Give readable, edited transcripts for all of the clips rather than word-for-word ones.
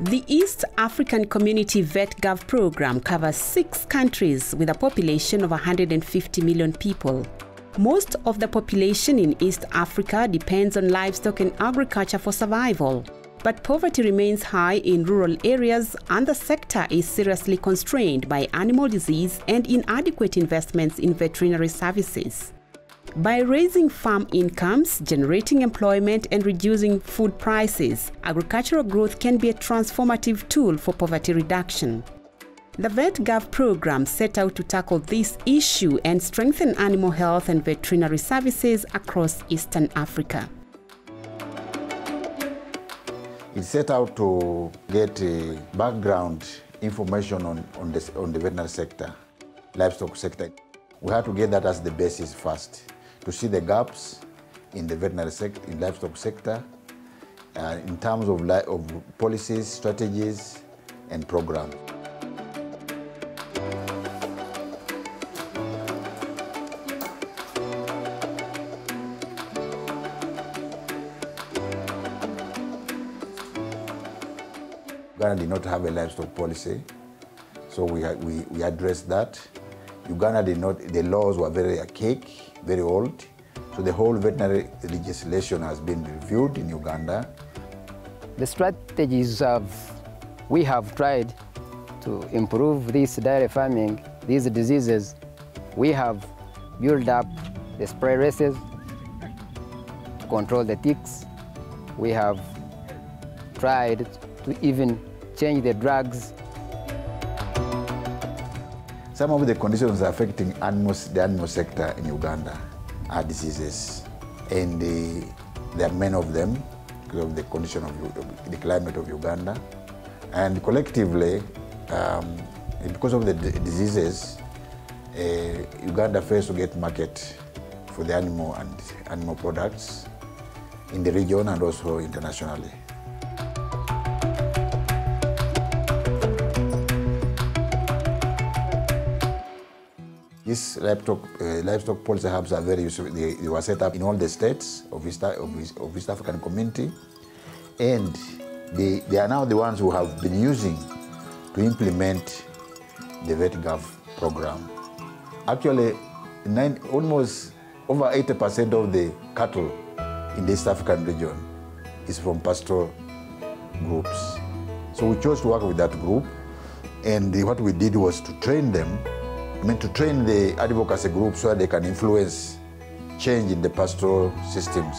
The East African Community VET-GOV program covers 6 countries with a population of 150 million people. Most of the population in East Africa depends on livestock and agriculture for survival. But poverty remains high in rural areas and the sector is seriously constrained by animal disease and inadequate investments in veterinary services. By raising farm incomes, generating employment and reducing food prices, agricultural growth can be a transformative tool for poverty reduction. The VET-GOV program set out to tackle this issue and strengthen animal health and veterinary services across Eastern Africa. It set out to get background information on the veterinary sector, livestock sector. We had to get that as the basis first, to see the gaps in the veterinary sector, in livestock sector, in terms of policies, strategies, and programs. Uganda did not have a livestock policy, so we addressed that. Uganda did not, the laws were very archaic, very old, so the whole veterinary legislation has been reviewed in Uganda. The strategies we have tried to improve this dairy farming, these diseases, we have built up the spray races to control the ticks. We have tried to even change the drugs. Some of the conditions affecting the animal sector in Uganda are diseases, and there are many of them because of the condition of the climate of Uganda. And collectively, because of the diseases, Uganda fails to get market for the animal and animal products in the region and also internationally. These livestock policy hubs are very useful. They were set up in all the states of East African Community, and they are now the ones who have been using to implement the VET-GOV program. Actually, almost over 80% of the cattle in the East African region is from pastoral groups. So we chose to work with that group, and what we did was to train them, to train the advocacy groups so that they can influence change in the pastoral systems.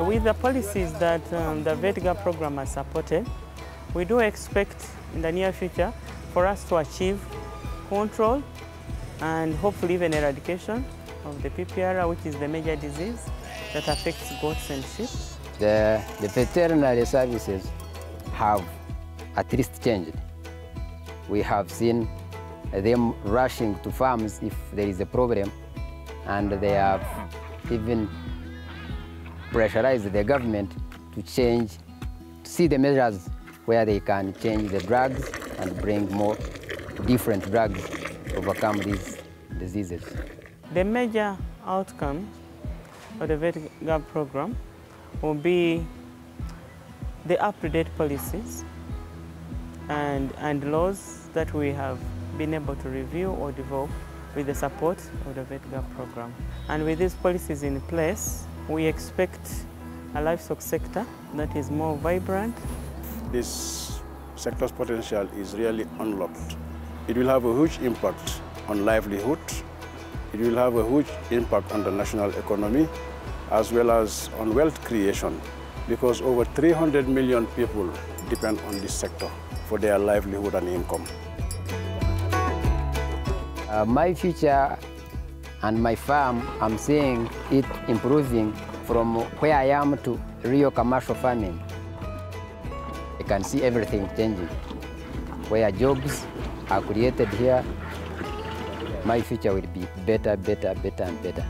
With the policies that the VET-GOV program has supported, we do expect in the near future for us to achieve control and hopefully even eradication of the PPR, which is the major disease that affects goats and sheep. The veterinary services have at least changed. We have seen them rushing to farms if there is a problem, and they have even pressurized the government to change, to see the measures where they can change the drugs and bring more different drugs to overcome these diseases. The major outcome of the VET-GOV program will be the up-to-date policies and laws that we have been able to review or develop with the support of the VET-GOV program. And with these policies in place, we expect a livestock sector that is more vibrant. This sector's potential is really unlocked. It will have a huge impact on livelihood. It will have a huge impact on the national economy as well as on wealth creation, because over 300 million people depend on this sector for their livelihood and income. My future and my farm, I'm seeing it improving from where I am to real commercial farming. I can see everything changing. Where jobs are created here, my future will be better, better, better and better.